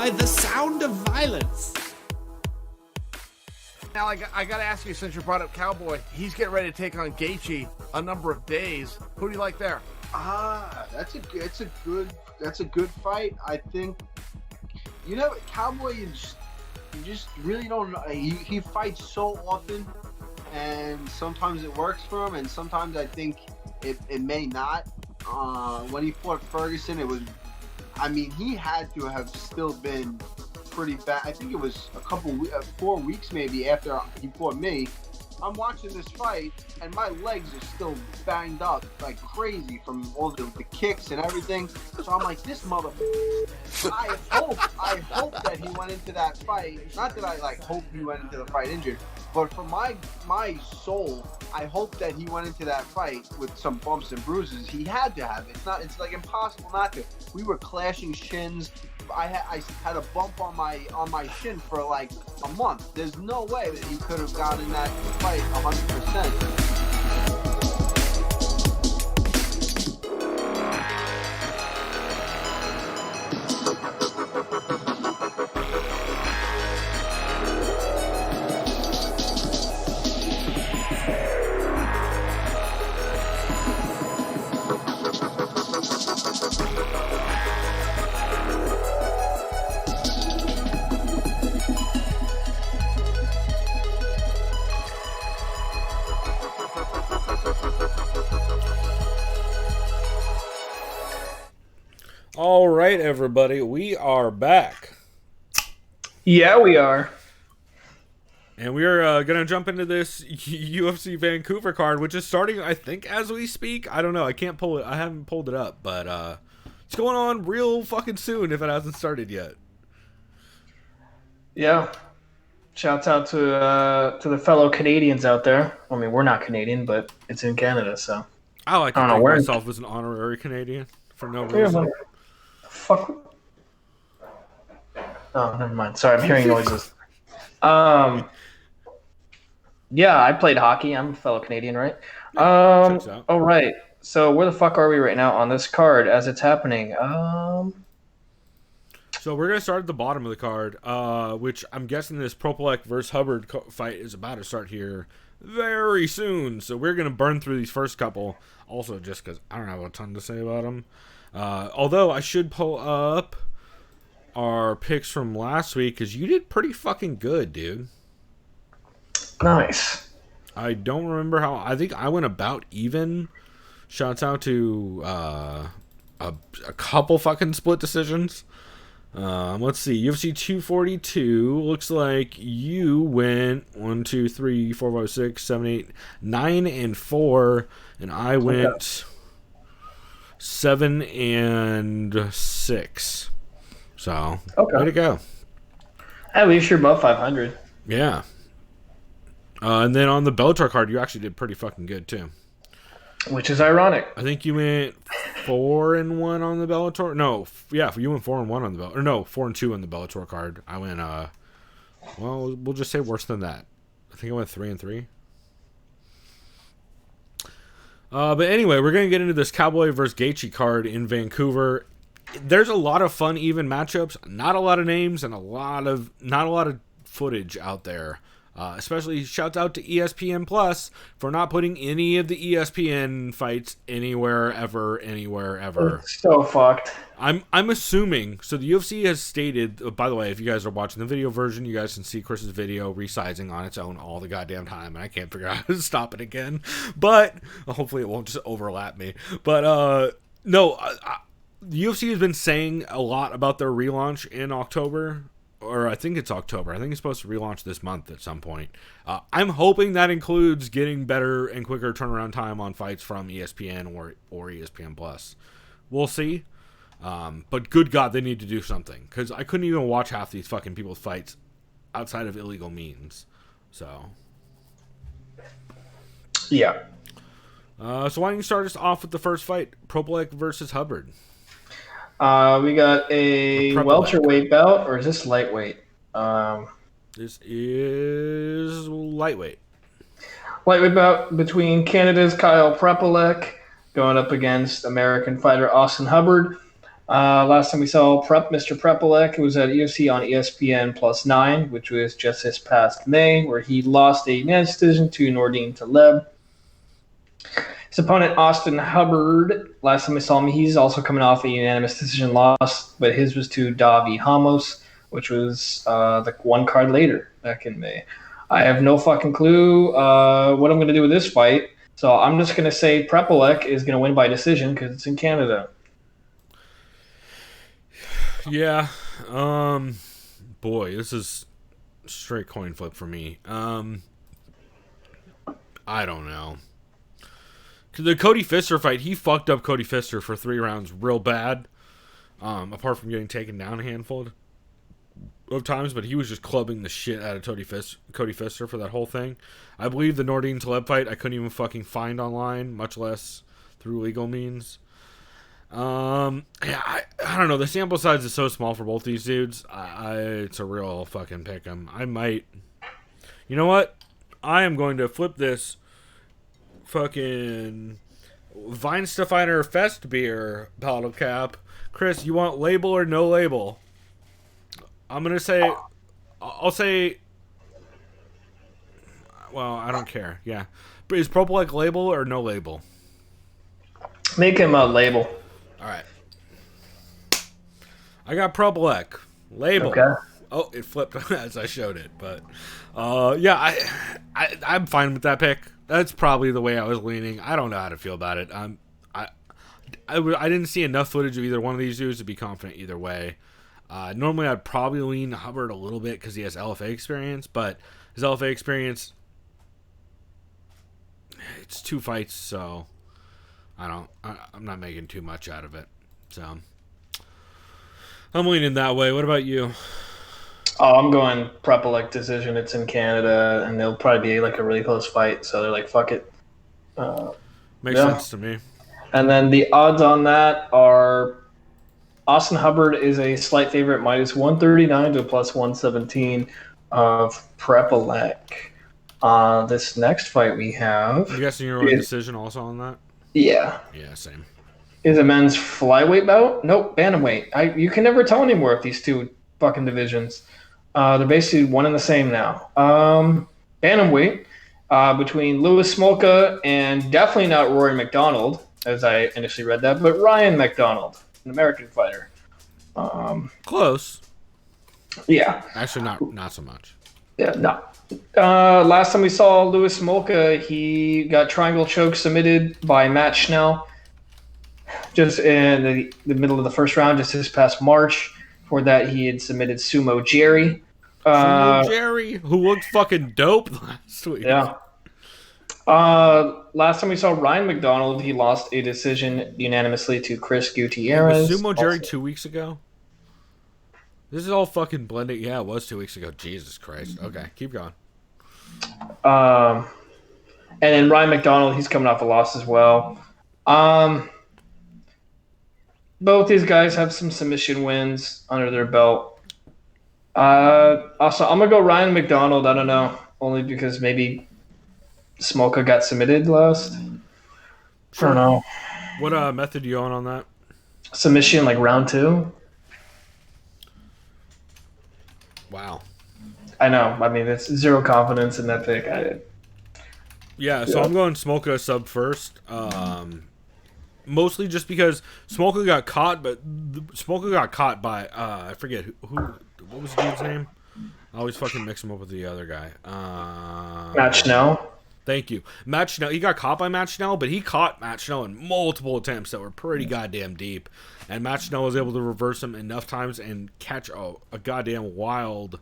by The Sound of Violence. Now, I got to ask you, since you brought up Cowboy, he's getting ready to take on Gaethje a number of days. Who do you like there? That's a good fight. I think, Cowboy is, you just really don't know. He fights so often, and sometimes it works for him, and sometimes I think it may not. When he fought Ferguson, he had to have still been pretty bad. I think it was 4 weeks maybe after he fought me. I'm watching this fight, and my legs are still banged up like crazy from all the kicks and everything. So I'm like, this motherfucker. I hope that he went into that fight. Not that I hope he went into the fight injured, but for my soul, I hope that he went into that fight with some bumps and bruises. He had to have it. It's like impossible not to. We were clashing shins. I had a bump on my shin for like a month. There's no way that he could have gotten that fight 100%. All right, everybody, we are back. Yeah, we are. And we are going to jump into this UFC Vancouver card, which is starting, I think, as we speak. I don't know. I can't pull it. I haven't pulled it up, but it's going on real fucking soon if it hasn't started yet. Yeah. Shouts out to the fellow Canadians out there. I mean, we're not Canadian, but it's in Canada, so. I like to think myself as an honorary Canadian for no reason. Fuck. Oh, never mind. Sorry, I'm hearing noises. Yeah, I played hockey. I'm a fellow Canadian, right? All right. So where the fuck are we right now on this card as it's happening? So we're gonna start at the bottom of the card, which I'm guessing this Propolek versus Hubbard fight is about to start here very soon. So we're gonna burn through these first couple, also just because I don't have a ton to say about them. Although I should pull up our picks from last week because you did pretty fucking good, dude. Nice. I don't remember how. I think I went about even. Shouts out to a couple fucking split decisions. Let's see. UFC 242 looks like you went 1, 2, 3, 4, 5, 6, 7, 8, 9, and 4, and I went 7 and 6. So, way to go. At least you're above 500. Yeah. And then on the Bellator card, you actually did pretty fucking good, too. Which is ironic. I think you went 4 and 1 on the Bellator. No, yeah, you went 4 and 1 on the Bellator. Or no, 4 and 2 on the Bellator card. I went, well, we'll just say worse than that. I think I went 3 and 3. But anyway, we're going to get into this Cowboy versus Gaethje card in Vancouver. There's a lot of fun, even matchups. Not a lot of names and not a lot of footage out there. Especially shouts out to ESPN Plus for not putting any of the ESPN fights anywhere ever. It's so fucked. I'm assuming. So the UFC has stated. By the way, if you guys are watching the video version, you guys can see Chris's video resizing on its own all the goddamn time, and I can't figure out how to stop it again. But hopefully it won't just overlap me. But no, the UFC has been saying a lot about their relaunch in October. Or I think it's October. I think it's supposed to relaunch this month at some point. I'm hoping that includes getting better and quicker turnaround time on fights from ESPN or ESPN Plus. We'll see. But good God, they need to do something. Because I couldn't even watch half these fucking people's fights outside of illegal means. So. Yeah. So why don't you start us off with the first fight? Propolek versus Hubbard. We got a welterweight bout, or is this lightweight? This is lightweight. Lightweight bout between Canada's Kyle Propolek going up against American fighter Austin Hubbard. Last time we saw Mr. Prepelec was at UFC on ESPN +9, which was just this past May, where he lost a unanimous decision to Nordine Taleb. His opponent, Austin Hubbard, last time we saw him, he's also coming off a unanimous decision loss, but his was to Davi Ramos, which was the one card later, back in May. I have no fucking clue what I'm going to do with this fight, so I'm just going to say Prepelec is going to win by decision because it's in Canada. Yeah. Boy, this is straight coin flip for me. I don't know. The Cody Pfister fight, he fucked up Cody Pfister for 3 rounds real bad. Apart from getting taken down a handful of times, but he was just clubbing the shit out of Cody Pfister for that whole thing. I believe the Nordine Taleb fight I couldn't even fucking find online, much less through legal means. Yeah, I don't know. The sample size is so small for both these dudes. It's a real fucking pick 'em. I might. You know what? I am going to flip this fucking Weinstefeiner Fest beer bottle cap. Chris, you want label or no label? I'm gonna say. I'll say. Well, I don't care. Yeah, but is Prepelec label or no label? Make him a label. All right. I got Prepelec label. Okay. Oh, it flipped as I showed it, but yeah, I'm fine with that pick. That's probably the way I was leaning. I don't know how to feel about it. I didn't see enough footage of either one of these dudes to be confident either way. Normally, I'd probably lean Hubbard a little bit because he has LFA experience, but his LFA experience, it's 2 fights, so I'm not making too much out of it. So I'm leaning that way. What about you? Oh, I'm going Prepelec decision. It's in Canada, and it'll probably be like a really close fight. So they're like, fuck it. Makes sense to me. And then the odds on that are Austin Hubbard is a slight favorite, -139 to +117 of Prepelec. This next fight we have. I'm guessing you're on decision also on that? Yeah. Yeah, same. Is a men's flyweight bout? Nope, bantamweight. You can never tell anymore if these two fucking divisions. They're basically one and the same now. Bantamweight between Louis Smolka and definitely not Rory McDonald, as I initially read that, but Ryan McDonald, an American fighter. Close. Yeah. Actually, not so much. Yeah, no. Last time we saw Louis Smolka, he got triangle choke submitted by Matt Schnell just in the middle of the first round, just this past March. For that, he had submitted Sumo Jerry. Sumo Jerry, who looked fucking dope last week. Yeah. Last time we saw Ryan McDonald, he lost a decision unanimously to Chris Gutierrez. Was Sumo Jerry 2 weeks ago? This is all fucking blending. Yeah, it was 2 weeks ago. Jesus Christ. Okay, keep going. And then Ryan McDonald, he's coming off a loss as well. Both these guys have some submission wins under their belt. Also, I'm going to go Ryan McDonald. I don't know. Only because maybe Smolka got submitted last. Sure. I don't know. What method you on that? Submission, like round 2. Wow. I know. I mean, it's zero confidence in that pick. Yeah, so I'm going Smolka sub first. Mostly just because Smolka got caught, but Smolka got caught by I forget who. What was the dude's name? I always fucking mix him up with the other guy. Matt Schnell. Thank you, Matt Schnell. He got caught by Matt Schnell, but he caught Matt Schnell in multiple attempts that were pretty goddamn deep, and Matt Schnell was able to reverse him enough times and catch a goddamn wild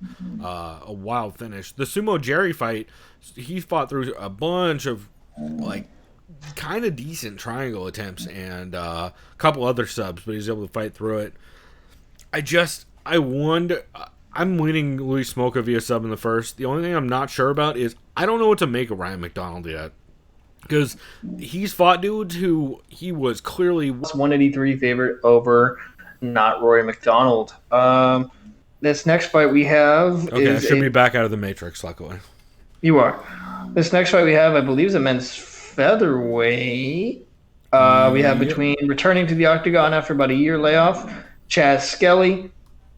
finish. The Sumo Jerry fight, he fought through a bunch of like kind of decent triangle attempts and a couple other subs, but he's able to fight through it. I wonder. I'm leaning Louis Smolka via sub in the first. The only thing I'm not sure about is I don't know what to make of Ryan McDonald yet. Because he's fought dudes who he was clearly 183 favorite over not Rory McDonald. This next fight we have I should be back out of the Matrix, luckily. You are. This next fight we have, I believe, is a men's featherweight. We have between returning to the octagon after about a year layoff, Chaz Skelly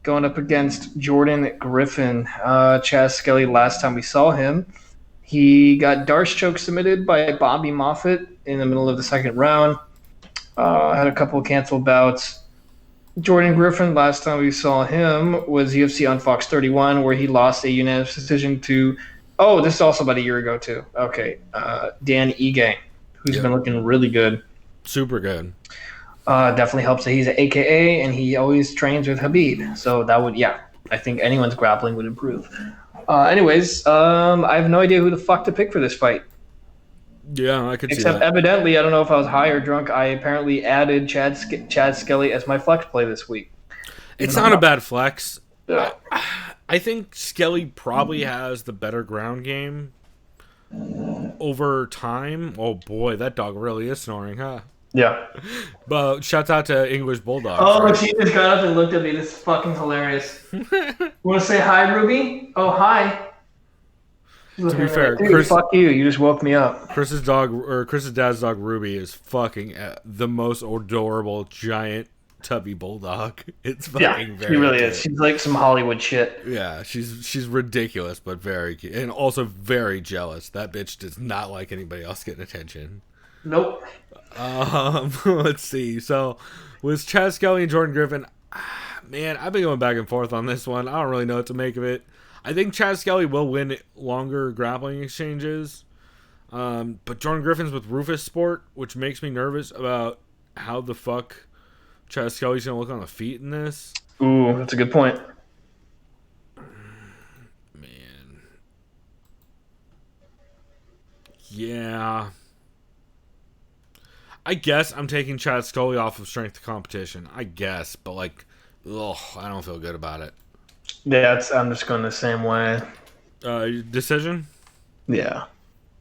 going up against Jordan Griffin. Chaz Skelly, last time we saw him, he got Darce choke submitted by Bobby Moffett in the middle of the second round. Had a couple of canceled bouts. Jordan Griffin, last time we saw him was UFC on Fox 31, where he lost a unanimous decision to, this is also about a year ago too. Okay, Dan Ige, who's been looking really good. Super good. Definitely helps that he's an AKA and he always trains with Habib. So that would, I think anyone's grappling would improve. Anyways, I have no idea who the fuck to pick for this fight. Yeah, I could see that. Except evidently, I don't know if I was high or drunk, I apparently added Chad Skelly as my flex play this week. It's not a bad flex. Yeah. I think Skelly probably has the better ground game over time. Oh boy, that dog really is snoring, huh? Yeah. But shouts out to English Bulldog. Oh, she just got up and looked at me. This is fucking hilarious. Want to say hi, Ruby? Oh, hi. To be fair, dude, Chris, fuck you. You just woke me up. Chris's dad's dog Ruby is fucking the most adorable giant tubby bulldog. It's fucking very she really cute. is. She's like some Hollywood shit. Yeah, she's ridiculous, but very cute, and also very jealous. That bitch does not like anybody else getting attention. Nope. Let's see. So with Chaz Skelly and Jordan Griffin, man, I've been going back and forth on this one. I don't really know what to make of it. I think Chaz Skelly will win longer grappling exchanges. But Jordan Griffin's with Rufus Sport, which makes me nervous about how the fuck Chaz Skelly's going to look on the feet in this. Ooh, that's a good point. Man. Yeah. I guess I'm taking Chaz Skelly off of strength competition. I guess, but I don't feel good about it. Yeah, I'm just going the same way. Decision? Yeah.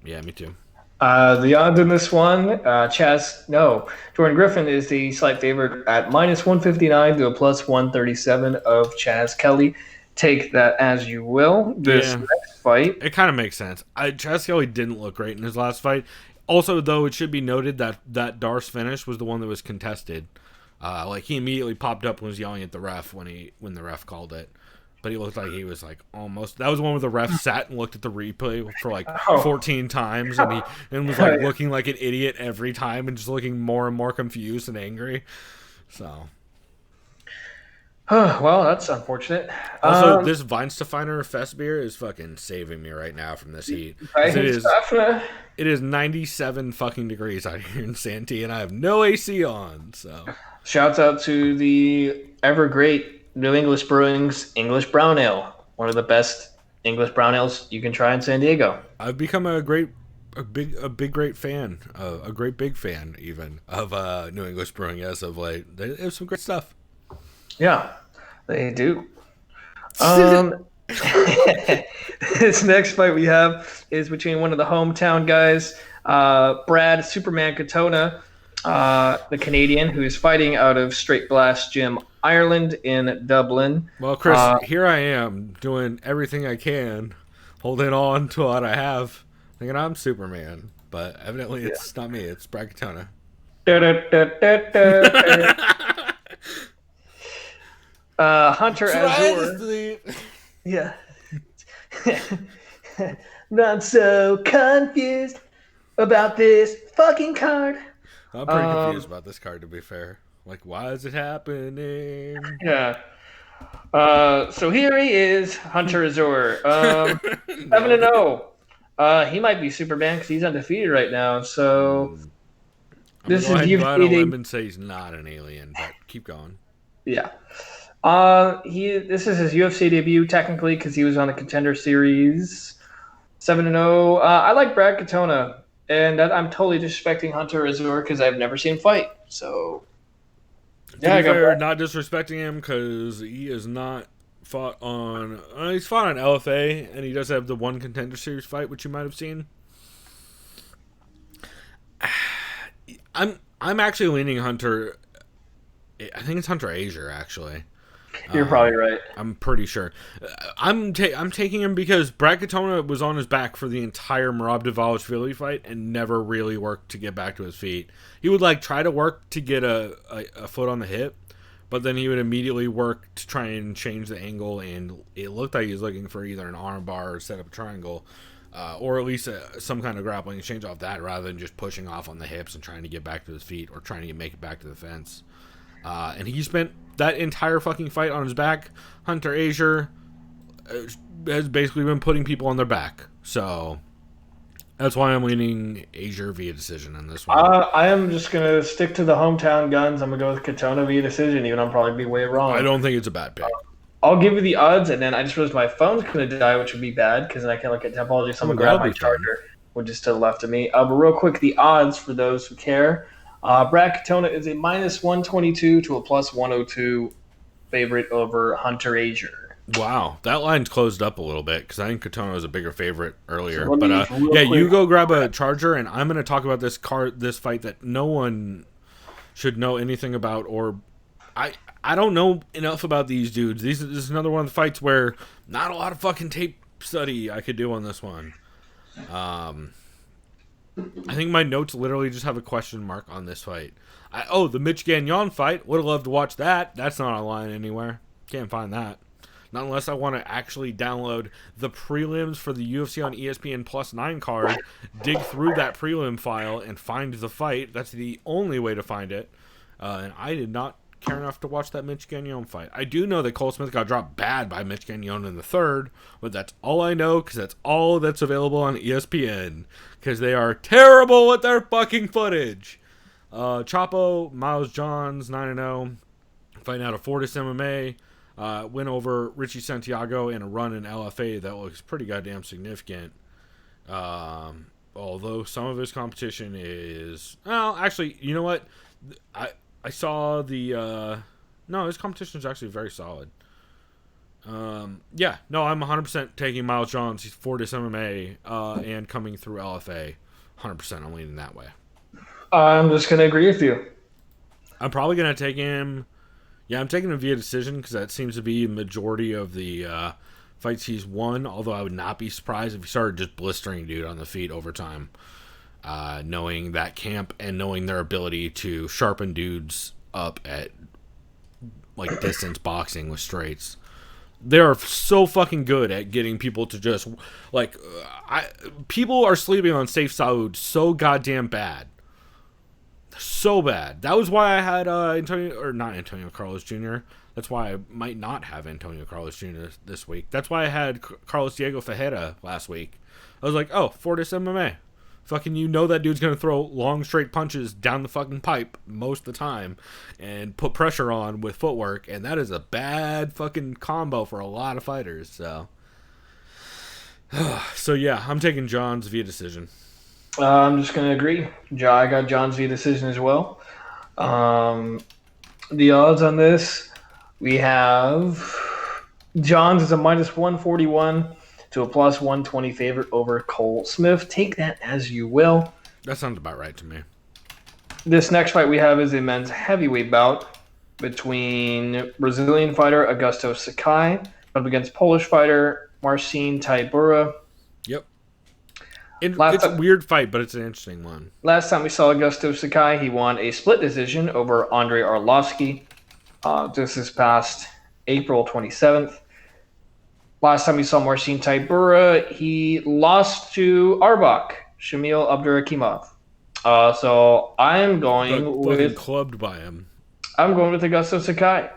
Yeah, me too. The odds in this one, Jordan Griffin is the slight favorite at minus 159 to a plus 137 of Chaz Kelly. Take that as you will. This next fight. It kind of makes sense. Chaz Skelly didn't look great in his last fight. Also, though, it should be noted that Darce finish was the one that was contested. He immediately popped up and was yelling at the ref when the ref called it. But he looked like he was almost. That was the one where the ref sat and looked at the replay for 14 times and was looking like an idiot every time and just looking more and more confused and angry. So. Well, that's unfortunate. Also, this Weinstefeiner Fest beer is fucking saving me right now from this heat. It is 97 fucking degrees out here in Santee, and I have no AC on. So, shouts out to the ever great New English Brewing's English Brown Ale, one of the best English brown ales you can try in San Diego. I've become a great fan even of New English Brewing as of late. They have some great stuff. Yeah, they do. This next fight we have is between one of the hometown guys, Brad Superman Katona, the Canadian, who is fighting out of Straight Blast Gym, Ireland in Dublin. Well, Chris, here I am doing everything I can, holding on to what I have, thinking I'm Superman, but evidently it's not me. It's Brad Katona. Hunter Azure. Yeah. Not so confused about this fucking card. I'm pretty confused about this card, to be fair. Why is it happening? Yeah. So here he is, Hunter Azure. 7-0. He might be Superman because he's undefeated right now. So this is UFC. I'm say he's not an alien, but keep going. Yeah. This is his UFC debut technically because he was on the Contender Series. 7-0. I like Brad Katona, and I'm totally disrespecting Hunter Azure because I've never seen him fight. So yeah, not disrespecting him because he has not fought on. He's fought on LFA, and he does have the one Contender Series fight, which you might have seen. I'm actually leaning Hunter. I think it's Hunter Azure actually. You're probably right. I'm pretty sure. I'm taking him because Brad Katona was on his back for the entire Merab Dvalishvili fight and never really worked to get back to his feet. He would like try to work to get a foot on the hip, but then he would immediately work to try and change the angle, and it looked like he was looking for either an arm bar or set up a triangle, or at least some kind of grappling exchange off that, rather than just pushing off on the hips and trying to get back to his feet or trying to make it back to the fence. And he spent that entire fucking fight on his back. Hunter Azure has basically been putting people on their back. So that's why I'm leaning Azure via decision on this one. I am just going to stick to the hometown guns. I'm going to go with Katona via decision, even I'll probably be way wrong. I don't think it's a bad pick. I'll give you the odds, and then I just realized my phone's going to die, which would be bad, because then I can't look at Topology. Someone grab my charger, which is to the left of me. But real quick, the odds for those who care. Brad Katona is a minus 122 to a plus 102 favorite over Hunter Azure. Wow, that line's closed up a little bit because I think Katona was a bigger favorite earlier. So but you go grab a charger, and I'm going to talk about this fight that no one should know anything about, or I don't know enough about these dudes. This is another one of the fights where not a lot of fucking tape study I could do on this one. I think my notes literally just have a question mark on this fight. The Mitch Gagnon fight. Would have loved to watch that. That's not online anywhere. Can't find that. Not unless I want to actually download the prelims for the UFC on ESPN Plus 9 card, dig through that prelim file, and find the fight. That's the only way to find it. And I did not care enough to watch that Mitch Gagnon fight. I do know that Cole Smith got dropped bad by Mitch Gagnon in the third, but that's all I know because that's all that's available on ESPN because they are terrible with their fucking footage. Chapo, Miles Johns, 9-0, fighting out of Fortis MMA, win over Richie Santiago in a run in LFA that looks pretty goddamn significant. Although some of his competition is... Well, actually, you know what? I saw the... No, his competition is actually very solid. I'm 100% taking Miles Johns. He's Fortis MMA and coming through LFA. 100% I'm leaning that way. I'm just going to agree with you. I'm probably going to take him... Yeah, I'm taking him via decision because that seems to be the majority of the fights he's won, although I would not be surprised if he started just blistering dude on the feet over time. Knowing that camp and knowing their ability to sharpen dudes up at like distance boxing with straights. They are so fucking good at getting people to just like people are sleeping on Safe Saud so goddamn bad. So bad. That was why I had not Antonio Carlos Jr. That's why I might not have Antonio Carlos Jr. this week. That's why I had Carlos Diego Ferreira last week. I was like, Fortis MMA. Fucking that dude's going to throw long straight punches down the fucking pipe most of the time and put pressure on with footwork, and that is a bad fucking combo for a lot of fighters. So yeah, I'm taking Johns via decision. I'm just going to agree. I got Johns via decision as well. The odds on this, we have Johns is a minus 141 to a plus 120 favorite over Cole Smith. Take that as you will. That sounds about right to me. This next fight we have is a men's heavyweight bout between Brazilian fighter Augusto Sakai up against Polish fighter Marcin Tybura. Yep. It's a weird fight, but it's an interesting one. Last time we saw Augusto Sakai, he won a split decision over Andrei Arlovsky. This is past April 27th. Last time we saw Marcin Tybura, he lost to Arbak, Shamil Abdurakhimov. So I'm going with clubbed by him. I'm going with Augusto Sakai.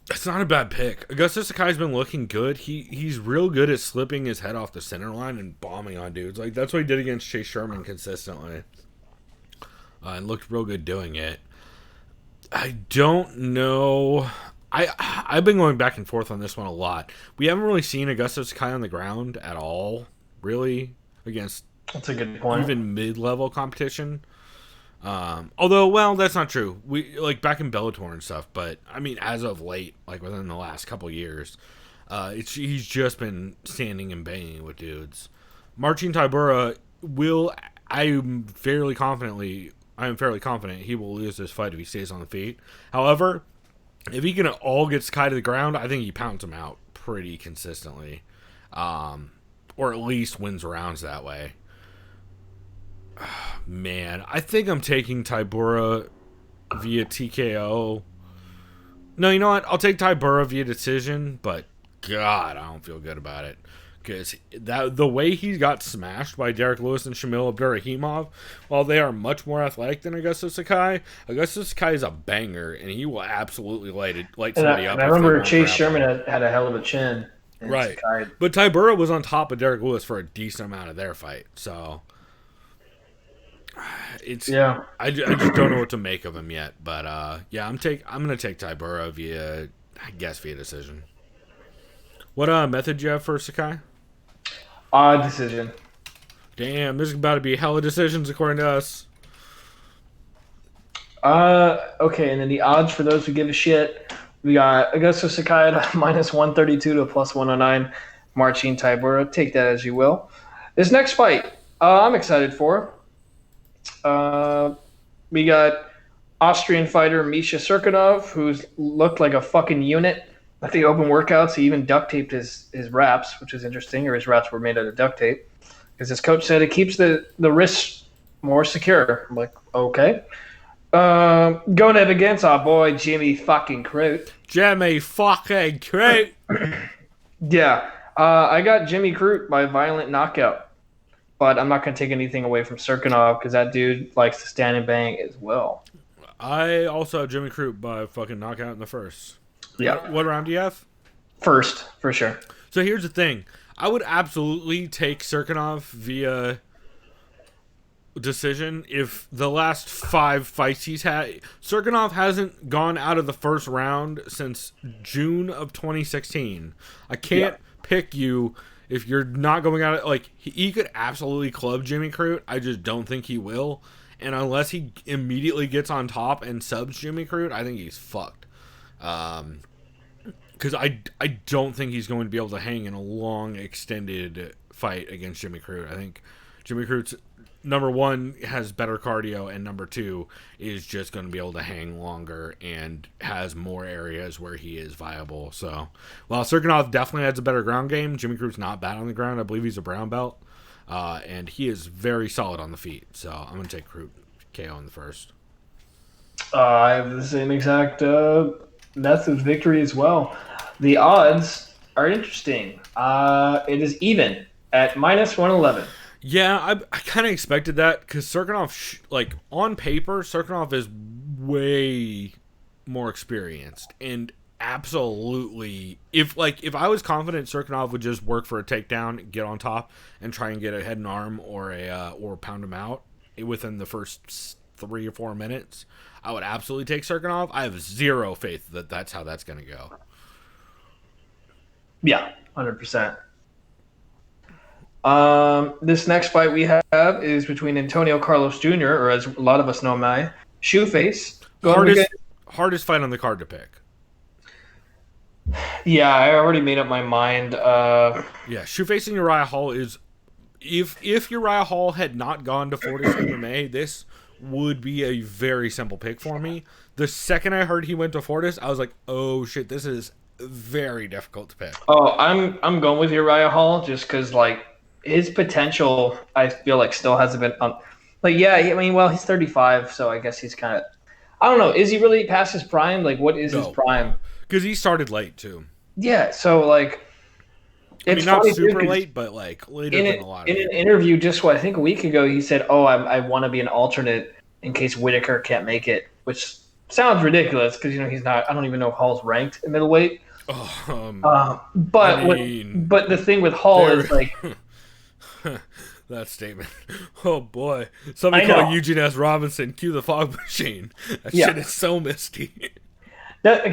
That's not a bad pick. Augusto Sakai's been looking good. He's real good at slipping his head off the center line and bombing on dudes. Like that's what he did against Chase Sherman consistently. And looked real good doing it. I don't know. I've been going back and forth on this one a lot. We haven't really seen Augusto Sakai on the ground at all, really, against that's a good point. Even mid-level competition. Although, well, that's not true. We like back in Bellator and stuff, but I mean, as of late, like within the last couple years, he's just been standing and banging with dudes. Marcin Tybura I am fairly confident he will lose this fight if he stays on the feet. However, if he can all get Sakai to the ground, I think he pounds him out pretty consistently. Or at least wins rounds that way. Man, I think I'm taking Tybura via TKO. No, you know what? I'll take Tybura via decision, but God, I don't feel good about it. Because the way he got smashed by Derek Lewis and Shamil Abdurrahimov, while they are much more athletic than Augusto Sakai is a banger, and he will absolutely light somebody up. And I remember Chase Sherman had a hell of a chin. Right. Sakai. But Tybura was on top of Derek Lewis for a decent amount of their fight, so it's I just don't know what to make of him yet. But I'm gonna take Tybura via decision. What method do you have for Sakai? Decision. Damn, this is about to be a hell of decisions according to us. Okay, and then the odds for those who give a shit. We got Augusto Sakai at -132 to +109. Marcin Tybura. Take that as you will. This next fight, I'm excited for. We got Austrian fighter Misha Serkinov, who's looked like a fucking unit. At the open workouts, he even duct taped his wraps, which is interesting, or his wraps were made out of duct tape. Because his coach said it keeps the wrists more secure. I'm like, okay. Going up against our boy Jimmy fucking Crute. Jimmy fucking Crute. Yeah. I got Jimmy Crute by violent knockout. But I'm not going to take anything away from Serkinov because that dude likes to stand and bang as well. I also have Jimmy Crute by fucking knockout in the first. Yeah. What round do you have? First, for sure. So here's the thing. I would absolutely take Serkinov via decision if the last 5 fights he's had. Serkinov hasn't gone out of the first round since June of 2016. I can't pick you if you're not going out. Like, he could absolutely club Jimmy Crute. I just don't think he will. And unless he immediately gets on top and subs Jimmy Crute, I think he's fucked. Because I don't think he's going to be able to hang in a long, extended fight against Jimmy Crute. I think Jimmy Crute's, number one, has better cardio, and number two, is just going to be able to hang longer and has more areas where he is viable. So, while Serkinov definitely has a better ground game, Jimmy Crute's not bad on the ground. I believe he's a brown belt, and he is very solid on the feet. So, I'm going to take Crute KO in the first. I have the same exact method victory as well. The odds are interesting. It is even at -111. Yeah, I kind of expected that because Serkinov, on paper, Serkinov is way more experienced and absolutely. If I was confident Serkinov would just work for a takedown, get on top, and try and get a head and arm or pound him out within the first 3 or 4 minutes, I would absolutely take Serkinov. I have zero faith that that's how that's going to go. Yeah, 100%. This next fight we have is between Antonio Carlos Jr., or as a lot of us know him, Shoeface. Hardest fight on the card to pick. Yeah, I already made up my mind. Shoeface and Uriah Hall is... If Uriah Hall had not gone to Fortis MMA, this would be a very simple pick for me. The second I heard he went to Fortis, I was like, oh shit, this is very difficult to pick. Oh, I'm going with Uriah Hall just because, his potential, I feel like, still hasn't been he's 35, so I guess he's kind of, I don't know, is he really past his prime? What is his prime? Because he started late too. Yeah, so it's not super late, but later than a lot. In an interview just I think a week ago, he said, "Oh, I want to be an alternate in case Whitaker can't make it," which sounds ridiculous because he's not. I don't even know if Hall's ranked at middleweight. But the thing with Hall is that statement. Oh boy, somebody call Eugene S. Robinson. Cue the fog machine. That shit is so misty. But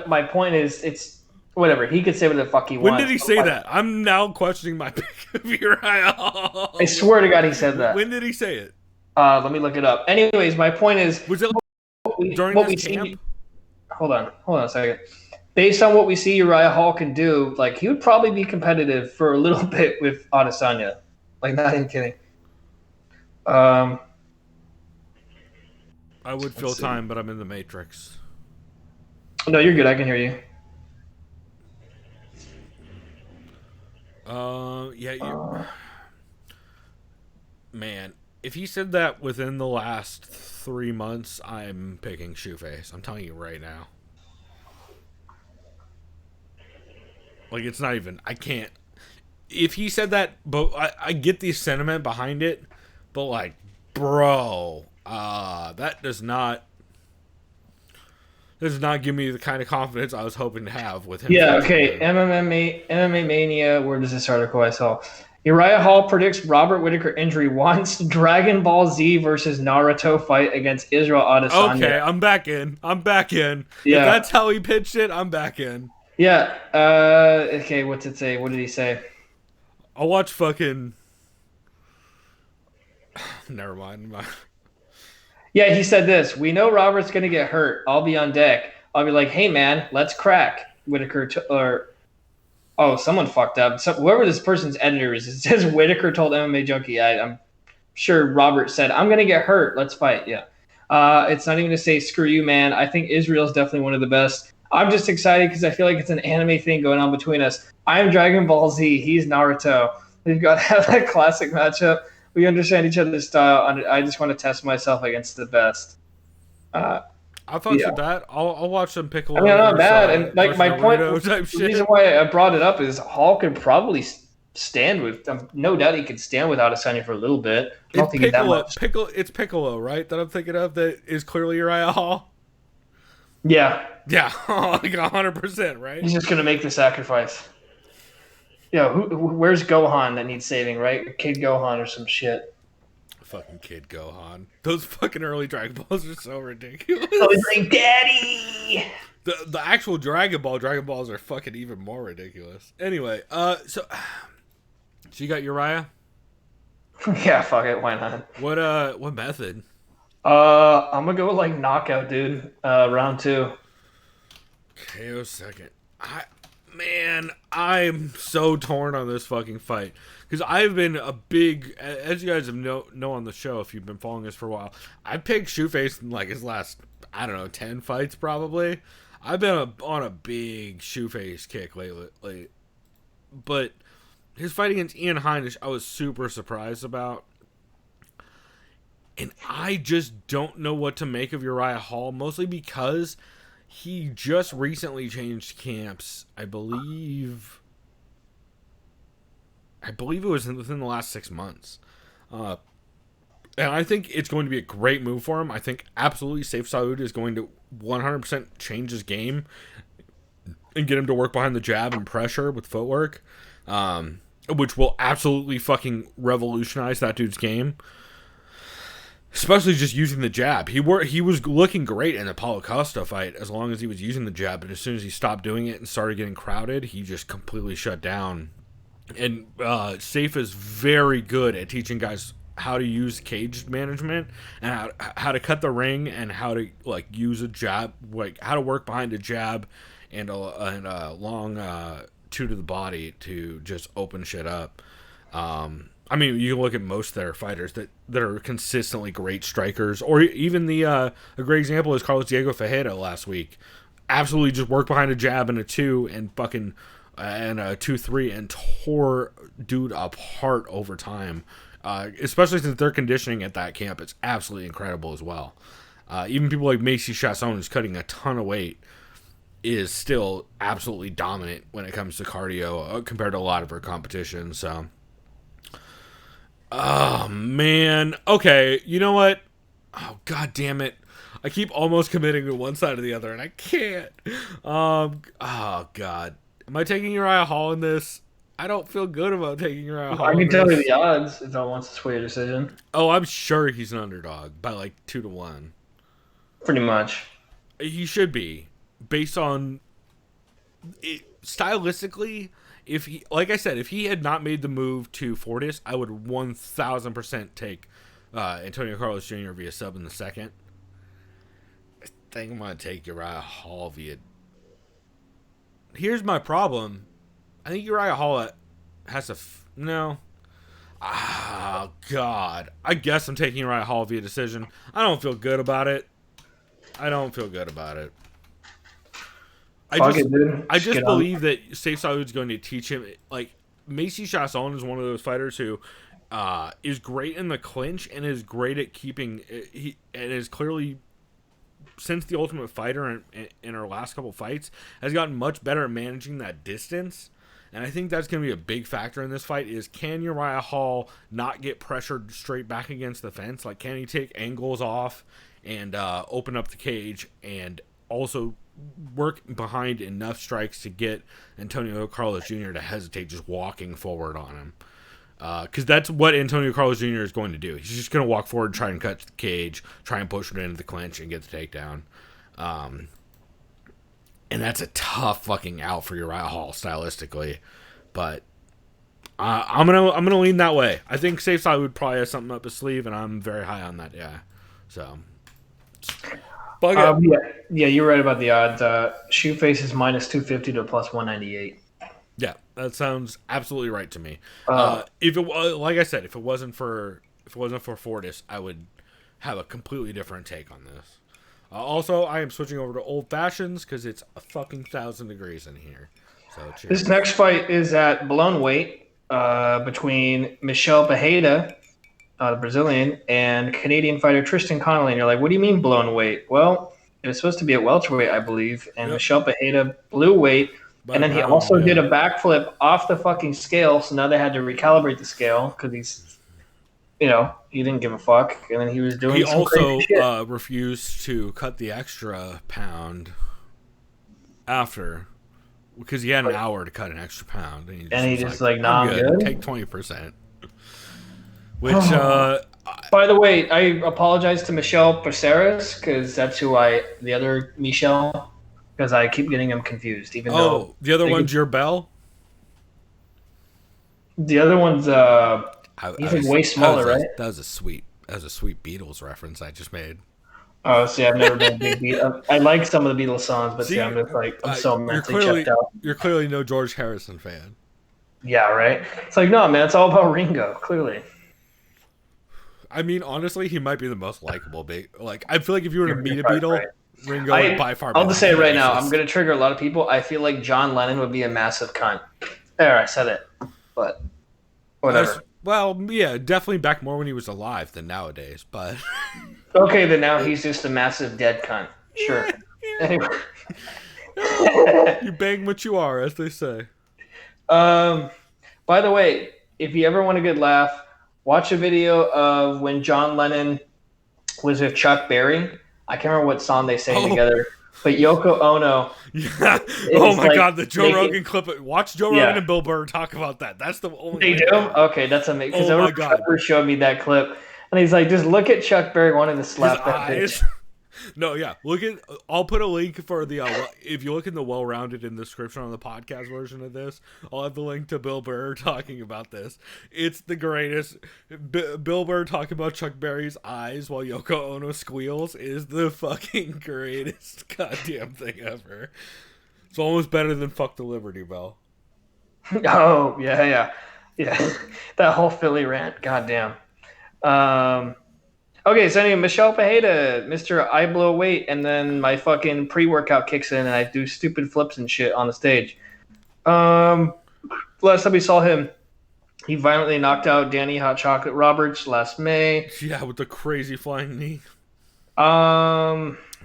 my point is, it's whatever. He could say what the fuck he wants. When did he say that? I'm now questioning my pick of Uriah Hall. I swear to God, he said that. When did he say it? Let me look it up. Anyways, my point is, was it during this camp? Hold on a second. Based on what we see Uriah Hall can do, he would probably be competitive for a little bit with Adesanya. Not even kidding. I would fill time, but I'm in the Matrix. No, you're good. I can hear you. Yeah, man, if he said that within the last 3 months, I'm picking Shoeface. I'm telling you right now. Like, it's not even, I can't. If he said that, but I get the sentiment behind it, but like, bro, that does not give me the kind of confidence I was hoping to have with him. Yeah, okay. MMA Mania, where does this article I saw? Uriah Hall predicts Robert Whittaker injury, wants Dragon Ball Z versus Naruto fight against Israel Adesanya. Okay, I'm back in. Yeah. If that's how he pitched it, I'm back in. Yeah. Okay, what's it say? What did he say? I'll watch fucking... Never mind. Yeah, he said this. We know Robert's going to get hurt. I'll be on deck. I'll be like, hey, man, let's crack. Whittaker someone fucked up. Whoever this person's editor is, it says Whittaker told MMA Junkie. I'm sure Robert said, I'm going to get hurt. Let's fight. Yeah. It's not even to say, screw you, man. I think Israel's definitely one of the best. I'm just excited because I feel like it's an anime thing going on between us. I'm Dragon Ball Z. He's Naruto. We've got to have that classic matchup. We understand each other's style, and I just want to test myself against the best. I thought with that. I'll watch some Piccolo. I mean, not bad. And like my point, the reason why I brought it up is Hall could probably stand with. No doubt he could stand without Adesanya for a little bit. I don't think that much. It's Piccolo, right? That I'm thinking of. That is clearly Uriah Hall. Yeah. Yeah, like 100%, right? He's just gonna make the sacrifice. Yeah, where's Gohan that needs saving, right? Kid Gohan or some shit. Fucking Kid Gohan. Those fucking early Dragon Balls are so ridiculous. Oh, he's like, Daddy! The actual Dragon Balls are fucking even more ridiculous. Anyway, so you got Uriah? Yeah, fuck it, why not? What method? I'm gonna go with like knockout, dude. Round 2. KO second. I'm so torn on this fucking fight because I've been a big, as you guys have know on the show if you've been following us for a while. I picked Shoeface in like his last 10 fights probably. I've been on a big Shoeface kick lately, but his fight against Ian Heinisch I was super surprised about, and I just don't know what to make of Uriah Hall, mostly because he just recently changed camps. I believe it was within the last 6 months. And I think it's going to be a great move for him. I think absolutely Saif Saud is going to 100% change his game and get him to work behind the jab and pressure with footwork, which will absolutely fucking revolutionize that dude's game. Especially just using the jab. He was looking great in the Paulo Costa fight as long as he was using the jab, but as soon as he stopped doing it and started getting crowded, he just completely shut down. And Saif is very good at teaching guys how to use cage management and how to cut the ring and how to like use a jab, like how to work behind a jab and a long two to the body to just open shit up. I mean, you can look at most of their fighters that are consistently great strikers, or even a great example is Carlos Diego Ferreira last week. Absolutely just worked behind a jab and a 2 and fucking and a 2-3 and tore dude apart over time. Especially since their conditioning at that camp is absolutely incredible as well. Even people like Macy Chasson, who's cutting a ton of weight, is still absolutely dominant when it comes to cardio compared to a lot of her competition. So. Oh, man. Okay, you know what? Oh, god damn it. I keep almost committing to one side or the other, and I can't. Oh, god. Am I taking Uriah Hall in this? I don't feel good about taking Uriah Hall. I can tell you the odds if I want to sway a decision. Oh, I'm sure he's an underdog by like 2-1. Pretty much. He should be. Based on... stylistically... If he, like I said, if he had not made the move to Fortis, I would 1,000% take Antonio Carlos Jr. via sub in the second. I think I'm going to take Uriah Hall via... Here's my problem. I think Uriah Hall has a... No. Oh, God. I guess I'm taking Uriah Hall via decision. I don't feel good about it. Fuck it, dude. I just get on. believe that Safe Salud's going to teach him. Like, Macy Chasson is one of those fighters who is great in the clinch and is great at keeping. And is clearly, since the Ultimate Fighter in her last couple fights, has gotten much better at managing that distance. And I think that's going to be a big factor in this fight is can Uriah Hall not get pressured straight back against the fence? Like, can he take angles off and open up the cage and also work behind enough strikes to get Antonio Carlos Jr. to hesitate just walking forward on him? Because that's what Antonio Carlos Jr. is going to do. He's just going to walk forward, try and cut the cage, try and push it into the clinch and get the takedown. And that's a tough fucking out for Uriah Hall stylistically, but I'm gonna lean that way. I think Safe Side would probably have something up his sleeve, and I'm very high on that. Yeah, so. Yeah, you're right about the odds. Shoeface is -250 to +198. Yeah, that sounds absolutely right to me. If it like I said, if it wasn't for Fortis, I would have a completely different take on this. Also, I am switching over to Old Fashions because it's a fucking 1,000 degrees in here. So cheers. This next fight is at blown weight between Michel Pereira, the Brazilian, and Canadian fighter Tristan Connolly. And you're like, what do you mean blown weight? Well, it was supposed to be at welterweight, I believe, and Michel Pereira blew weight. And then he also did a backflip off the fucking scale, so now they had to recalibrate the scale because he's, he didn't give a fuck, and then he was doing. He also refused to cut the extra pound after, because he had an hour to cut an extra pound, and he just like, nah, I'm good. Take 20%. Which, by the way, I apologize to Michel Parceres because that's the other Michel, because I keep getting him confused. Even though the other one's your bell. The other one's he's way smaller, right? That was a sweet Beatles reference I just made. Oh, see, I've never been a big Beatles. I like some of the Beatles songs, but I'm just like, I'm so mentally checked out. You're clearly no George Harrison fan. Yeah, right? It's like, no, man, it's all about Ringo, clearly. I mean, honestly, he might be the most likable. I feel like if you were to meet a Beatle, right. Ringo would by far. I'll just say it right now. I'm going to trigger a lot of people. I feel like John Lennon would be a massive cunt. There, I said it. But whatever. Well, yeah, definitely back more when he was alive than nowadays. But okay, then now he's just a massive dead cunt. Sure. Yeah. Anyway. You bang what you are, as they say. By the way, if you ever want a good laugh, watch a video of when John Lennon was with Chuck Berry. I can't remember what song they sang together, but Yoko Ono. Yeah. Oh my God, the Joe Rogan clip. Watch Joe Rogan and Bill Burr talk about that. That's the only. They do? Okay, that's amazing. Because Trevor showed me that clip, and he's like, just look at Chuck Berry wanting to slap that bitch. No, yeah. I'll put a link for the. If you look in the well-rounded in the description on the podcast version of this, I'll have the link to Bill Burr talking about this. It's the greatest. Bill Burr talking about Chuck Berry's eyes while Yoko Ono squeals is the fucking greatest goddamn thing ever. It's almost better than "Fuck the Liberty Bell." Oh yeah. That whole Philly rant, goddamn. Okay, so anyway, Michel Pereira, Mr. I blow weight, and then my fucking pre-workout kicks in, and I do stupid flips and shit on the stage. Last time we saw him, he violently knocked out Danny Hot Chocolate Roberts last May. Yeah, with the crazy flying knee.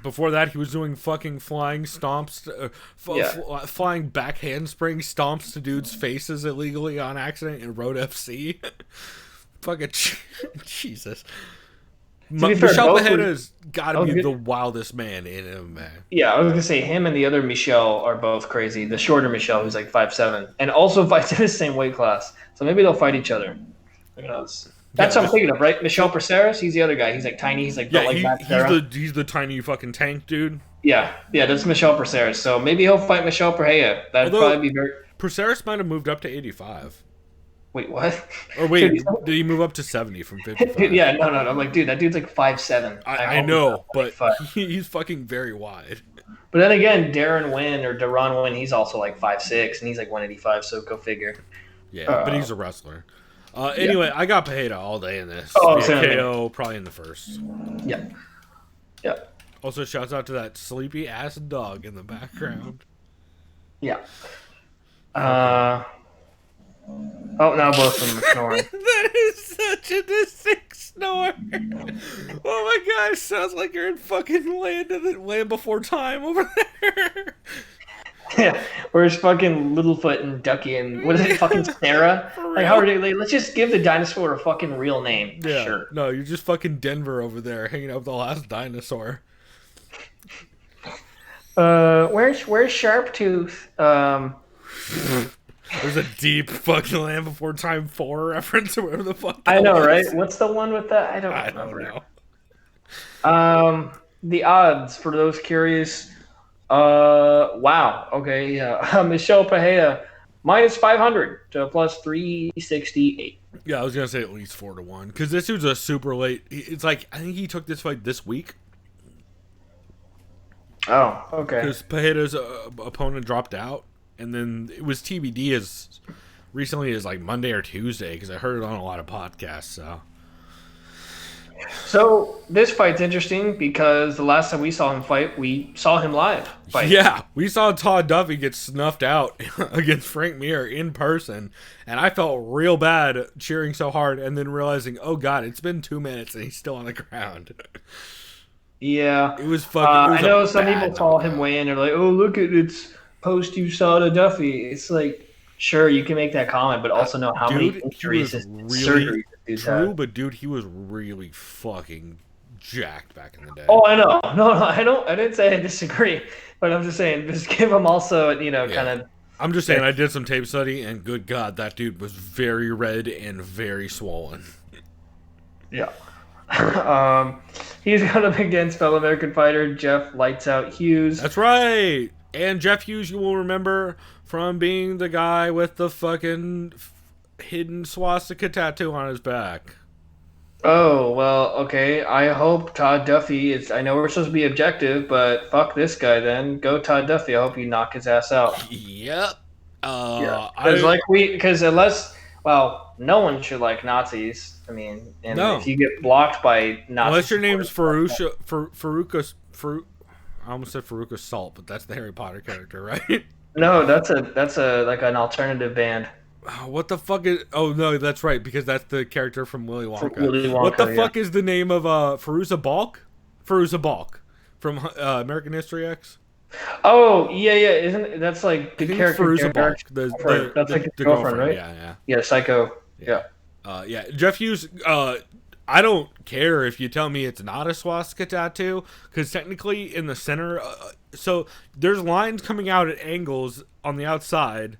Before that, he was doing fucking flying stomps, flying back handspring stomps to dudes' faces illegally on accident in Road FC. Fucking Jesus. Michel Pereira's got to be the wildest man in MMA. Yeah, I was going to say him and the other Michel are both crazy. The shorter Michel, who's like 5'7", and also fights in the same weight class. So maybe they'll fight each other. Who knows? That's what I'm thinking of, right? Michel Parceres, he's the other guy. He's like tiny. He's like built like Matt. He's the tiny fucking tank dude. Yeah, that's Michel Parceres. So maybe he'll fight Michel Pereira. That'd probably be very. Parceres might have moved up to 85. Wait, what? Or wait, did he move up to 70 from 55? Yeah, no. I'm like, dude, that dude's like 5'7". I know, but he's fucking very wide. But then again, Deron Wynn, he's also like 5'6", and he's like 185, so go figure. Yeah, but he's a wrestler. Anyway, I got Pereira all day in this. KO probably in the first. Yeah. Also, shouts out to that sleepy ass dog in the background. Yeah. Now both of them are snoring. That is such a distinct snore. Oh my gosh, sounds like you're in fucking Land Before Time over there. Yeah, where's fucking Littlefoot and Ducky and what is it, fucking Sarah? Like, how are they? Like, let's just give the dinosaur a fucking real name. Yeah. Sure. No, you're just fucking Denver over there, hanging out with the last dinosaur. Where's Sharptooth? There's a deep fucking Land Before Time 4 reference or whatever the fuck. I know, was. right? What's the one with that? I don't know. The odds for those curious. Wow. Okay. Yeah. Michelle Pajeda minus 500 to plus 368. Yeah, I was gonna say at least 4-1 because this dude's a super late. It's like I think he took this fight this week. Oh, okay. Because Pajeda's opponent dropped out, and then it was TBD as recently as like Monday or Tuesday because I heard it on a lot of podcasts. So this fight's interesting because the last time we saw him fight, we saw him live fight. Yeah, we saw Todd Duffy get snuffed out against Frank Mir in person, and I felt real bad cheering so hard and then realizing, oh god, it's been 2 minutes and he's still on the ground. Yeah. It was fucking. It was I know some people saw him weigh in. They're like, oh, look at it's post you saw the Duffy. It's like, sure, you can make that comment, but also know how many injuries and surgeries he's had. But dude, he was really fucking jacked back in the day. Oh, I know. No, I didn't say I disagree, but I'm just saying, just give him also, kind of. I'm just saying, I did some tape study, and good God, that dude was very red and very swollen. Yeah. He's going up against fellow American fighter Jeff Lights Out Hughes. That's right. And Jeff Hughes, you will remember from being the guy with the fucking hidden swastika tattoo on his back. Oh, well, okay. I hope Todd Duffy is. I know we're supposed to be objective, but fuck this guy then. Go Todd Duffy. I hope you knock his ass out. Yep. Yeah. Because no one should like Nazis. I mean, and if you get blocked by Nazis. Unless your name's Faruka. I almost said Faruka Salt, but that's the Harry Potter character, right? No, that's like an alternative band. What the fuck is? Oh no, that's right, because that's the character from Willy Wonka. Willy Wonka, what the fuck is the name of Fairuza Balk? Fairuza Balk from American History X. Oh yeah, isn't that's like the character? Fairuza Balk, that's like the girlfriend, right? Yeah, Psycho. Yeah. Jeff Hughes. I don't care if you tell me it's not a swastika tattoo, because technically in the center, so there's lines coming out at angles on the outside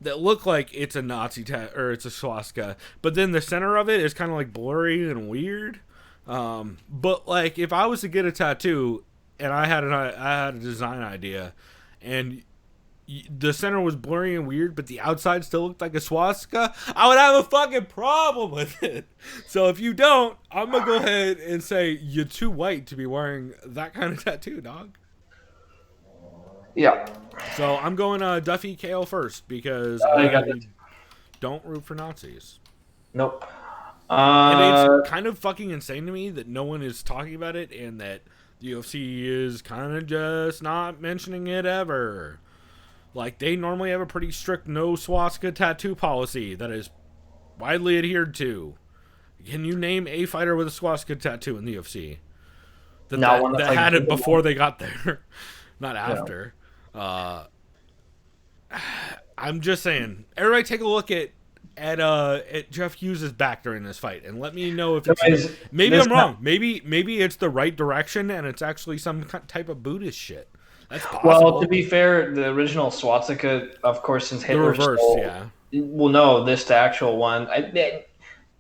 that look like it's a Nazi or it's a swastika, but then the center of it is kind of like blurry and weird. But like if I was to get a tattoo and I had a design idea, and the center was blurry and weird, but the outside still looked like a swastika, I would have a fucking problem with it. So if you don't, I'm gonna go ahead and say you're too white to be wearing that kind of tattoo, dog. Yeah. So I'm going Duffy KO first because I don't root for Nazis. Nope. And it's kind of fucking insane to me that no one is talking about it and that the UFC is kind of just not mentioning it ever. Like, they normally have a pretty strict no swastika tattoo policy that is widely adhered to. Can you name a fighter with a swastika tattoo in the UFC? That had it before they got there. Not after. Yeah. I'm just saying. Everybody take a look at Jeff Hughes' back during this fight and let me know if it's... Maybe I'm wrong. Maybe it's the right direction and it's actually some type of Buddhist shit. That's possible. Well, to be fair, the original swastika, of course, since Hitler stole... yeah. Well, no, the actual one...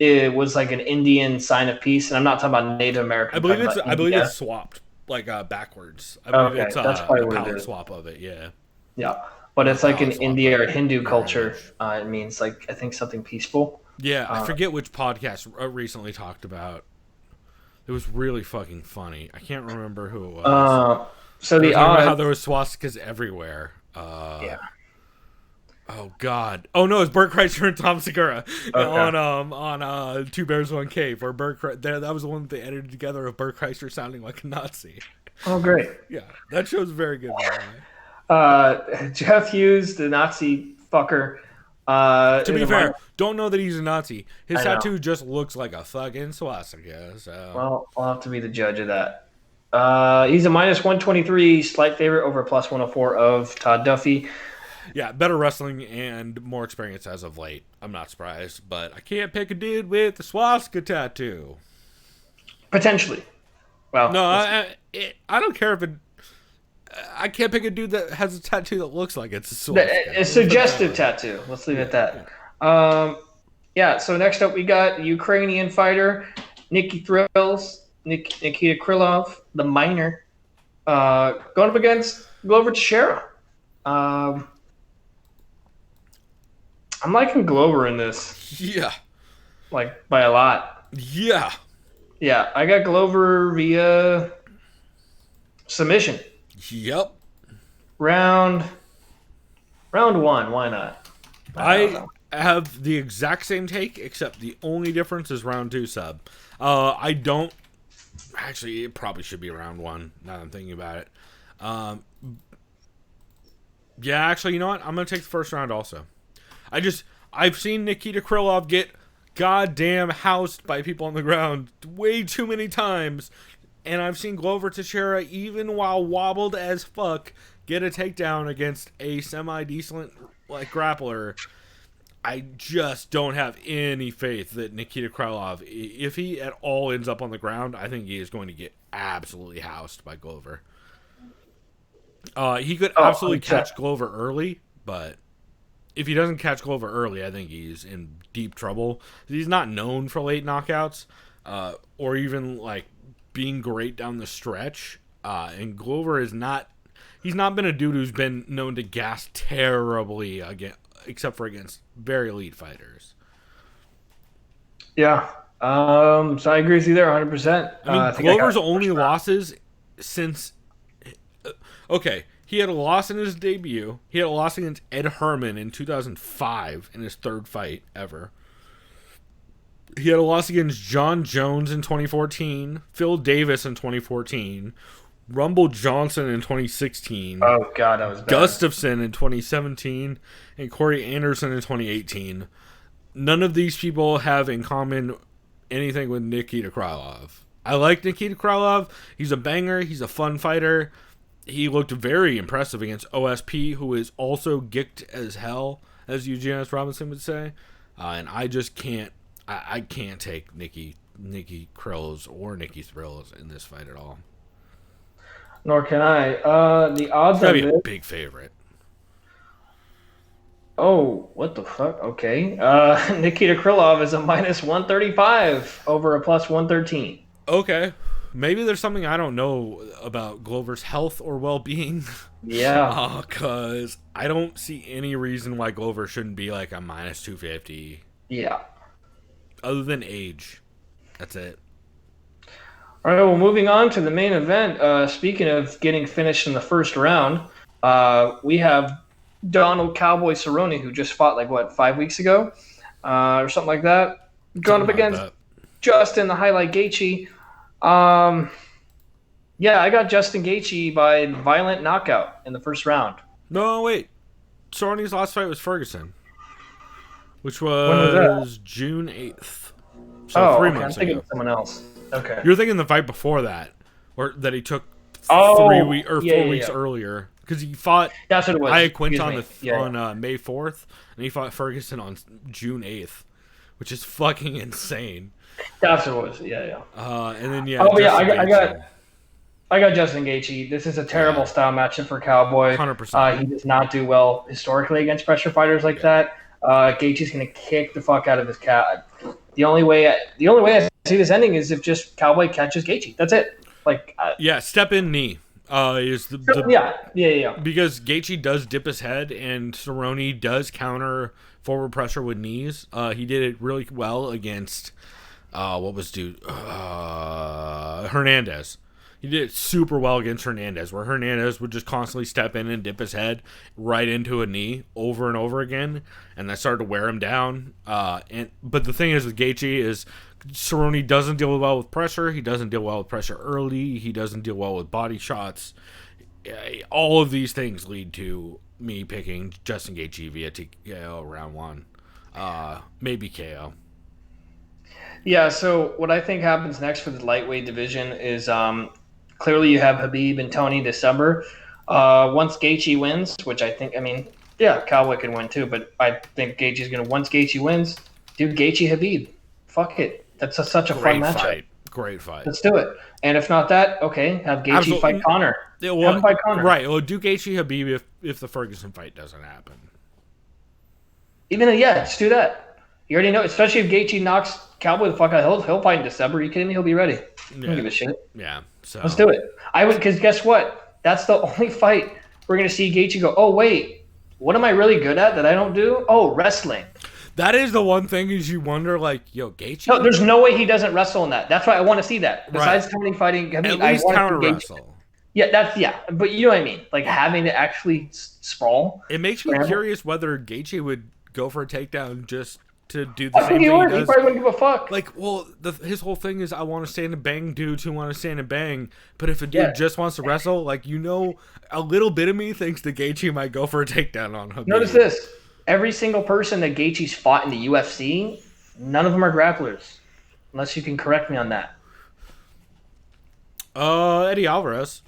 It was like an Indian sign of peace, and I'm not talking about Native American. I believe it's swapped, like backwards. I believe it's that's probably a power swap of it, yeah. Yeah, but it's like in India or Hindu culture. It means like, I think, something peaceful. Yeah, I forget which podcast recently talked about. It was really fucking funny. I can't remember who it was. So the how there was swastikas everywhere. Yeah. Oh God! Oh no, it's Bert Kreischer and Tom Segura on Two Bears One Cave, where that was the one that they edited together of Bert Kreischer sounding like a Nazi. Oh great! Yeah, that show's very good. Jeff Hughes, the Nazi fucker. To be fair, don't know that he's a Nazi. His I know. tattoo just looks like a fucking swastika. So. Well, I'll have to be the judge of that. He's a -123, slight favorite over +104 of Todd Duffy. Yeah, better wrestling and more experience as of late. I'm not surprised, but I can't pick a dude with a swastika tattoo. Potentially. Well, No, I don't care if it. I can't pick a dude that has a tattoo that looks like it's a swastika. a suggestive tattoo. Let's leave it at that. Yeah, so next up we got Ukrainian fighter Nikita Krylov, the minor, going up against Glover Teixeira. I'm liking Glover in this, Yeah. like, by a lot. Yeah. Yeah, I got Glover via submission. Yep. Round one, why not? I have the exact same take, except the only difference is round 2 sub. I don't. Actually, it probably should be round 1, now that I'm thinking about it. Yeah, actually, you know what? I'm going to take the first round also. I've seen Nikita Krylov get goddamn housed by people on the ground way too many times. And I've seen Glover Teixeira, even while wobbled as fuck, get a takedown against a semi-decent grappler. I just don't have any faith that Nikita Krylov, if he at all ends up on the ground, I think he is going to get absolutely housed by Glover. He could absolutely catch Glover early, but if he doesn't catch Glover early, I think he's in deep trouble. He's not known for late knockouts, or even being great down the stretch. And Glover is not. He's not been a dude who's been known to gas terribly except for against very elite fighters. Yeah. So I agree with you there 100%. I mean, Glover's only losses since. Okay, he had a loss in his debut. He had a loss against Ed Herman in 2005 in his third fight ever. He had a loss against John Jones in 2014, Phil Davis in 2014, Rumble Johnson in 2016. Oh, God, that was bad. Gustafson in 2017, and Corey Anderson in 2018. None of these people have in common anything with Nikita Krylov. I like Nikita Krylov. He's a banger. He's a fun fighter. He looked very impressive against OSP, who is also geeked as hell, as Eugene S. Robinson would say. And I just can't. I can't take Nikki Krills or Nikki Thrills in this fight at all. Nor can I. The odds That'd of be a it. big favorite. Oh, what the fuck? Okay. Nikita Krylov is a -135 over a +113. Okay. Maybe there's something I don't know about Glover's health or well-being. Yeah. Because I don't see any reason why Glover shouldn't be like a -250. Yeah. Other than age. That's it. All right, well, moving on to the main event. Speaking of getting finished in the first round, we have Donald Cowboy Cerrone, who just fought 5 weeks ago, or something like that, going up against Justin The Highlight Gaethje. Yeah, I got Justin Gaethje by violent knockout in the first round. No, wait. Cerrone's last fight was Ferguson, which When was was June 8th. So 3 months I'm thinking ago. of someone else. Okay. You're thinking the fight before that, or that he took 4 weeks earlier, because he fought That's what it was. Iaquinta on May 4th, and he fought Ferguson on June 8th, which is fucking insane. That's what it was. Yeah. And then I got Justin Gaethje. This is a terrible style matchup for Cowboy. 100%. He does not do well historically against pressure fighters like that. Gaethje's going to kick the fuck out of his cat. The only way I see this ending is if just Cowboy catches Gaethje. That's it. Step in knee is the because Gaethje does dip his head and Cerrone does counter forward pressure with knees. He did it really well against Hernandez. He did it super well against Hernandez, where Hernandez would just constantly step in and dip his head right into a knee over and over again, and that started to wear him down. But the thing is with Gaethje is Cerrone doesn't deal well with pressure. He doesn't deal well with pressure early. He doesn't deal well with body shots. all of these things lead to me picking Justin Gaethje via TKO round 1. Maybe KO. Yeah, so what I think happens next for the lightweight division is clearly you have Khabib and Tony December. Once Gaethje wins, which Cowboy can win too, but I think Gaethje's going to, once Gaethje wins, do Gaethje Khabib. Fuck it. That's such a fun matchup. Great fight. Let's do it. And if not that, okay, have Gaethje fight Conor. Have him fight Conor. Right. Well, do Gaethje Khabib if the Ferguson fight doesn't happen. Just do that. You already know, especially if Gaethje knocks Cowboy the fuck out, he'll fight in December. Are you kidding me? He'll be ready. I don't give a shit. Yeah. So let's do it. Because guess what? That's the only fight we're going to see Gaethje go, oh, wait, what am I really good at that I don't do? Oh, wrestling. That is the one thing is you wonder, Gaethje? No, there's no way he doesn't wrestle in that. That's why I want to see that. Besides Tony fighting Khabib, at least counter wrestle. Yeah, but you know what I mean. Like having to actually sprawl. It makes me curious whether Gaethje would go for a takedown just to do the same thing he does. He probably wouldn't give a fuck. His whole thing is I want to stand and bang dudes who want to stand and bang. But if a dude just wants to wrestle, a little bit of me thinks that Gaethje might go for a takedown on Khabib. Notice this. Every single person that Gaethje's fought in the UFC, none of them are grapplers. Unless you can correct me on that. Eddie Alvarez.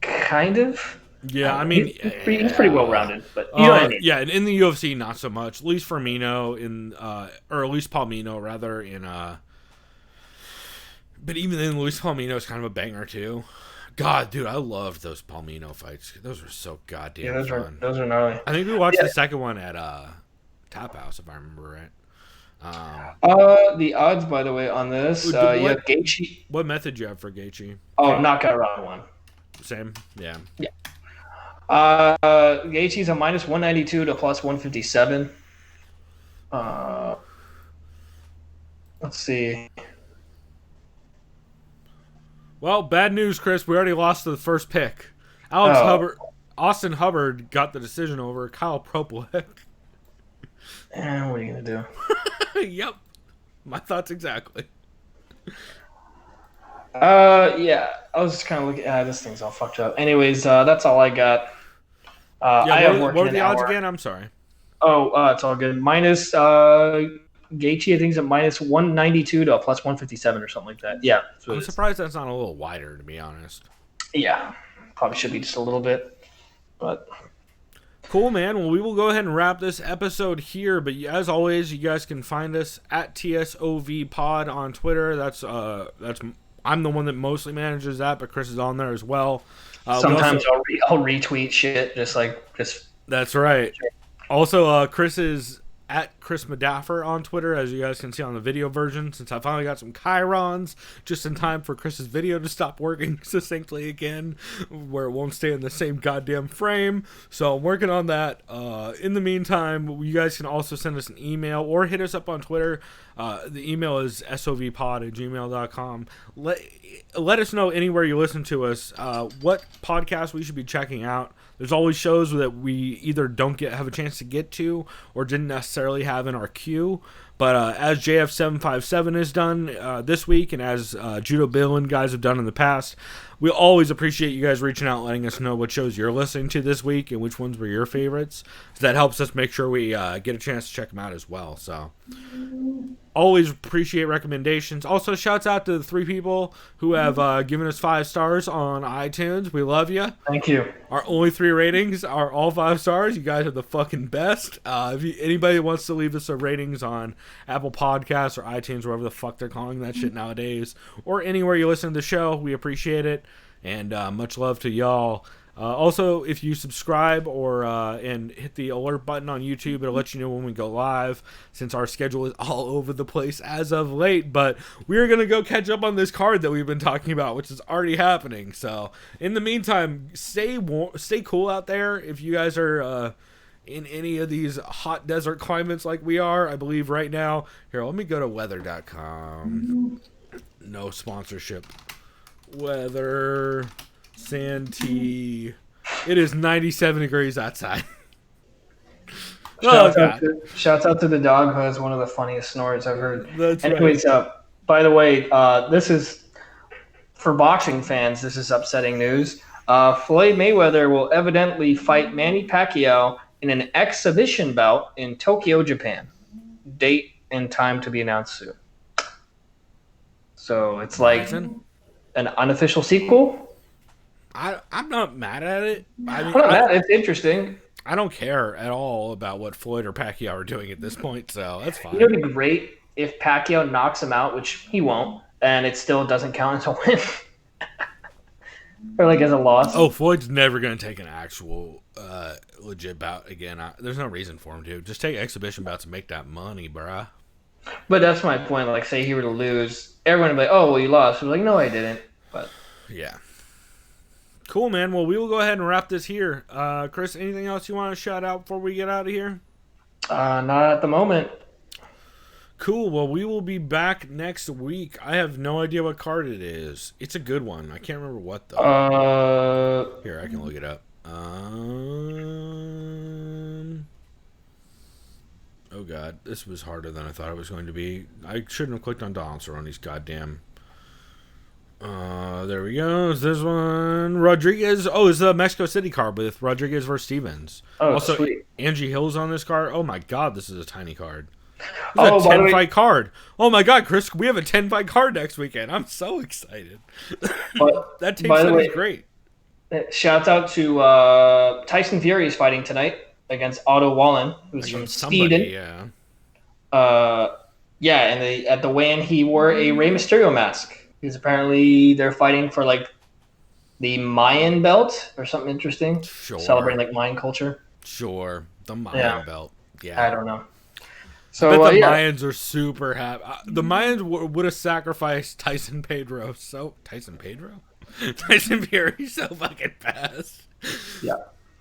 Kind of. Yeah, he's pretty well rounded, but you know what I mean. Yeah, and in the UFC, not so much. Luis Firmino or Luis Palmino rather in but even then, Luis Palmino is kind of a banger too. God, dude, I loved those Palmino fights. Those were so goddamn fun. Those are gnarly. I think we watched the second one at Tap House, if I remember right. The odds, by the way, on this, you have Gaethje. What method do you have for Gaethje? Oh, knockout round 1. Same, yeah. Yeah. Gaethje's a minus 192 to plus 157. Let's see. Well, bad news, Chris. We already lost the first pick. Austin Hubbard got the decision over Kyle Propelek. What are you gonna do? Yep, my thoughts exactly. Yeah, I was just kind of looking. This thing's all fucked up. Anyways, that's all I got. What were the odds again? I'm sorry. It's all good. Minus Gaethje, I think, is at minus 192 to a plus 157 or something like that. Yeah. I'm surprised that's not a little wider, to be honest. Yeah. Probably should be just a little bit. But cool, man. Well, we will go ahead and wrap this episode here. But as always, you guys can find us at TSOV Pod on Twitter. That's I'm the one that mostly manages that, but Chris is on there as well. Sometimes I'll retweet shit just. That's right. Also, Chris is at Chris Madaffer on Twitter, as you guys can see on the video version, since I finally got some chyrons just in time for Chris's video to stop working succinctly again, where it won't stay in the same goddamn frame. So I'm working on that. In the meantime, you guys can also send us an email or hit us up on Twitter. The email is sovpod@gmail.com. Let us know anywhere you listen to us what podcast we should be checking out. There's always shows that we either don't have a chance to get to or didn't necessarily have in our queue. But as JF757 has done this week, and as Judo Bill and guys have done in the past, we always appreciate you guys reaching out, letting us know what shows you're listening to this week and which ones were your favorites. So that helps us make sure we get a chance to check them out as well. So always appreciate recommendations. Also, shouts out to the 3 people who have given us 5 stars on iTunes. We love you. Thank you. Our only 3 ratings are all 5 stars. You guys are the fucking best. If anybody wants to leave us a ratings on Apple Podcasts or iTunes, wherever the fuck they're calling that shit nowadays, or anywhere you listen to the show, we appreciate it. And much love to y'all. Also, if you subscribe or and hit the alert button on YouTube, it'll let you know when we go live, since our schedule is all over the place as of late. But we're going to go catch up on this card that we've been talking about, which is already happening. So in the meantime, stay cool out there. If you guys are in any of these hot desert climates like we are, I believe right now. Here, let me go to weather.com. No sponsorship. Weather, Santee. It is 97 degrees outside. Shouts out to the dog, who has one of the funniest snores I've heard. Anyways, by the way, this is for boxing fans. This is upsetting news. Floyd Mayweather will evidently fight Manny Pacquiao in an exhibition bout in Tokyo, Japan. Date and time to be announced soon. So it's like an unofficial sequel. I'm not mad at it. I mean, it's interesting. I don't care at all about what Floyd or Pacquiao are doing at this point, so that's fine. It would be great if Pacquiao knocks him out, which he won't, and it still doesn't count as a win. Or like as a loss. Oh, Floyd's never going to take an actual legit bout again. There's no reason for him to. Just take exhibition bouts and make that money, bruh. But that's my point. Like, say he were to lose, everyone would be like, oh, well, you lost. We're like, no, I didn't. But yeah. Cool, man. Well, we will go ahead and wrap this here. Chris, anything else you want to shout out before we get out of here? Not at the moment. Cool. Well, we will be back next week. I have no idea what card it is. It's a good one. I can't remember what, though. Here, I can look it up. Oh, God. This was harder than I thought it was going to be. I shouldn't have clicked on Donald Cerrone's goddamn... there we go. Is this one Rodriguez? Oh, it's the Mexico City card with Rodriguez versus Stevens. Oh, also, sweet. Angie Hill's on this card. Oh my God, this is a tiny card. It's Oh, a by the 10 fight card. Oh my God, Chris, we have a 10 fight card next weekend. I'm so excited. But, that team by the set way, is great. Shouts out to Tyson Fury is fighting tonight against Otto Wallen, who's from Sweden. Yeah. And at the weigh-in, he wore a Rey Mysterio mask. Because apparently they're fighting for like the Mayan belt or something interesting. Sure. Celebrating like Mayan culture. Sure. The Mayan belt. Yeah. I don't know. So I bet the Mayans are super happy. The Mayans would have sacrificed Tyson Pedro. Tyson Fury so fucking fast. Yeah.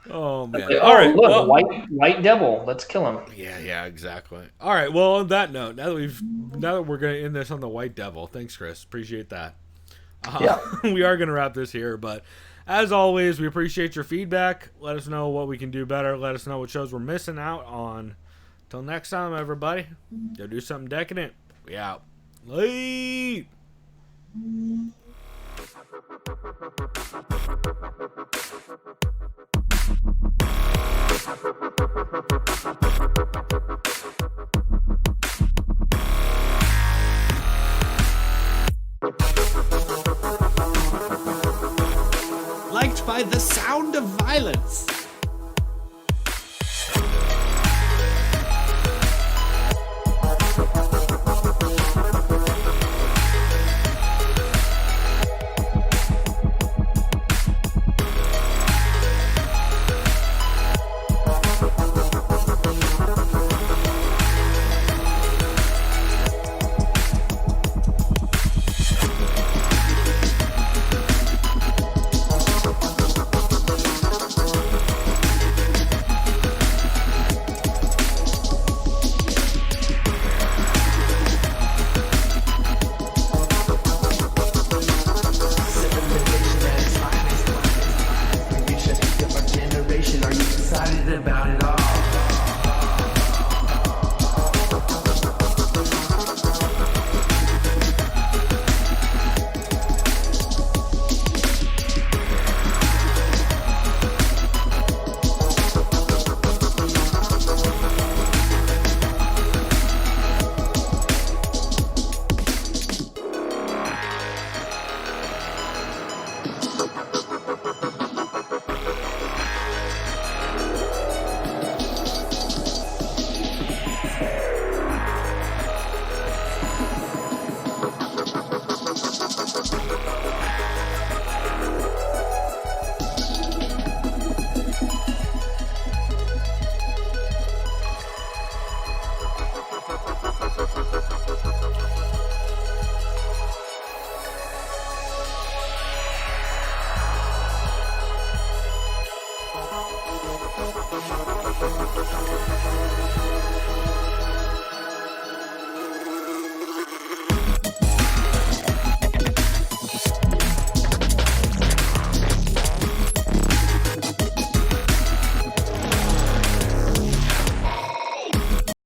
Oh man! Like, all right, look, white devil. Let's kill him. Yeah, exactly. All right. Well, on that note, now that we're gonna end this on the White Devil. Thanks, Chris. Appreciate that. We are gonna wrap this here, but as always, we appreciate your feedback. Let us know what we can do better. Let us know what shows we're missing out on. Till next time, everybody. Go do something decadent. We out. Late. Liked by the sound of violence.